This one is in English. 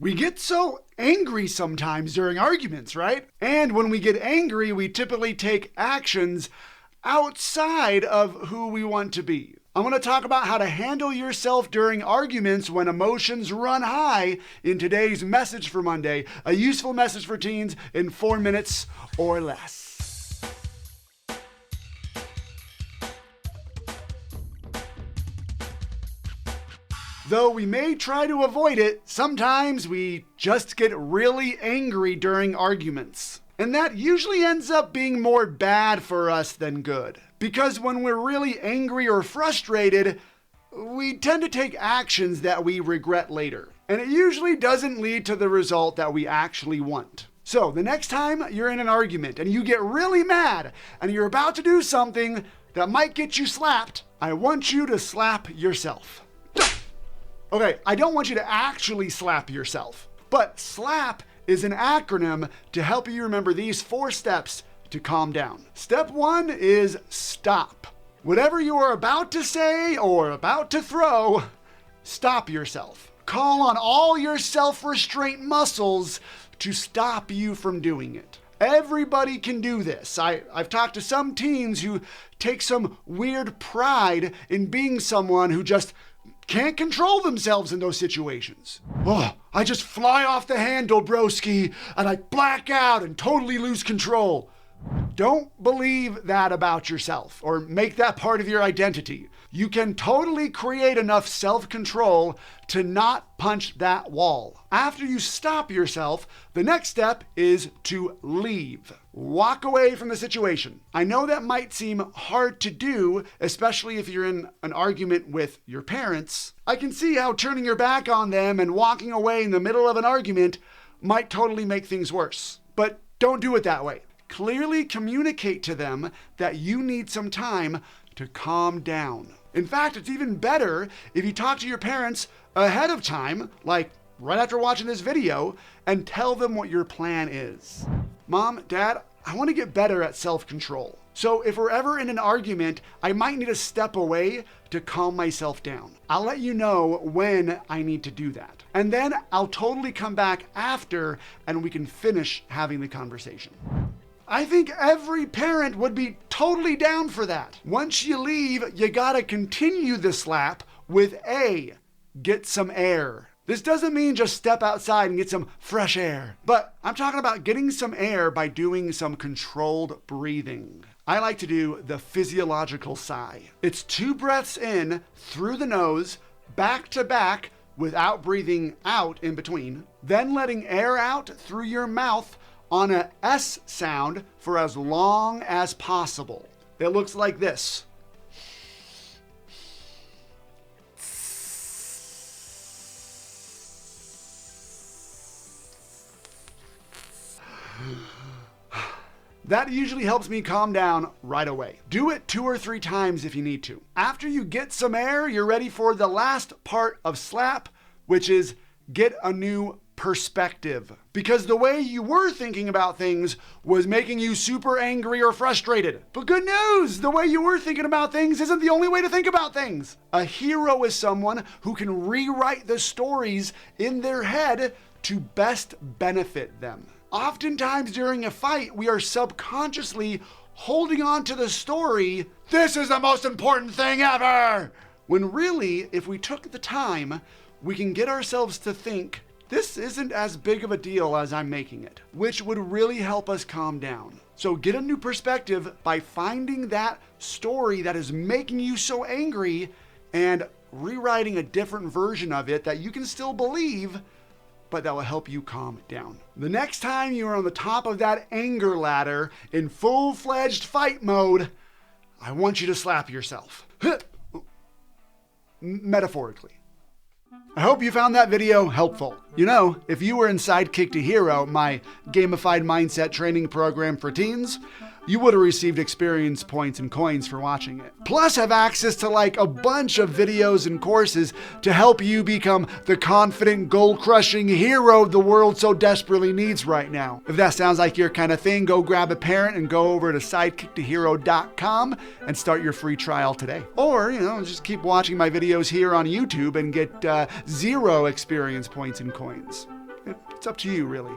We get so angry sometimes during arguments, right? And when we get angry, we typically take actions outside of who we want to be. I want to talk about how to handle yourself during arguments when emotions run high in today's Message for Monday, a useful message for teens in 4 minutes or less. Though we may try to avoid it, sometimes we just get really angry during arguments. And that usually ends up being more bad for us than good. Because when we're really angry or frustrated, we tend to take actions that we regret later. And it usually doesn't lead to the result that we actually want. So the next time you're in an argument and you get really mad and you're about to do something that might get you slapped, I want you to slap yourself. Okay, I don't want you to actually slap yourself, but SLAP is an acronym to help you remember these 4 steps to calm down. Step 1 is stop. Whatever you are about to say or about to throw, stop yourself. Call on all your self-restraint muscles to stop you from doing it. Everybody can do this. I've talked to some teens who take some weird pride in being someone who just can't control themselves in those situations. Oh, I just fly off the handle, broski, and I black out and totally lose control. Don't believe that about yourself or make that part of your identity. You can totally create enough self-control to not punch that wall. After you stop yourself, the next step is to leave. Walk away from the situation. I know that might seem hard to do, especially if you're in an argument with your parents. I can see how turning your back on them and walking away in the middle of an argument might totally make things worse. But don't do it that way. Clearly communicate to them that you need some time to calm down. In fact, it's even better if you talk to your parents ahead of time, like right after watching this video, and tell them what your plan is. Mom, Dad, I want to get better at self-control. So if we're ever in an argument, I might need to step away to calm myself down. I'll let you know when I need to do that. And then I'll totally come back after and we can finish having the conversation. I think every parent would be totally down for that. Once you leave, you gotta continue the slap with get some air. This doesn't mean just step outside and get some fresh air, but I'm talking about getting some air by doing some controlled breathing. I like to do the physiological sigh. It's 2 breaths in through the nose, back to back, without breathing out in between, then letting air out through your mouth on a S sound for as long as possible. It looks like this. That usually helps me calm down right away. Do it 2 or 3 times if you need to. After you get some air, you're ready for the last part of SLAP, which is get a new perspective. Because the way you were thinking about things was making you super angry or frustrated. But good news, the way you were thinking about things isn't the only way to think about things. A hero is someone who can rewrite the stories in their head to best benefit them. Oftentimes during a fight, we are subconsciously holding on to the story, "This is the most important thing ever!" When really, if we took the time, we can get ourselves to think, this isn't as big of a deal as I'm making it, which would really help us calm down. So get a new perspective by finding that story that is making you so angry and rewriting a different version of it that you can still believe, but that will help you calm down. The next time you are on the top of that anger ladder in full-fledged fight mode, I want you to slap yourself. Metaphorically. I hope you found that video helpful. You know, if you were in Sidekick to Hero, my gamified mindset training program for teens, you would have received experience points and coins for watching it. Plus have access to like a bunch of videos and courses to help you become the confident, goal-crushing hero the world so desperately needs right now. If that sounds like your kind of thing, go grab a parent and go over to sidekicktohero.com and start your free trial today. Or, just keep watching my videos here on YouTube and get 0 experience points and coins. It's up to you, really.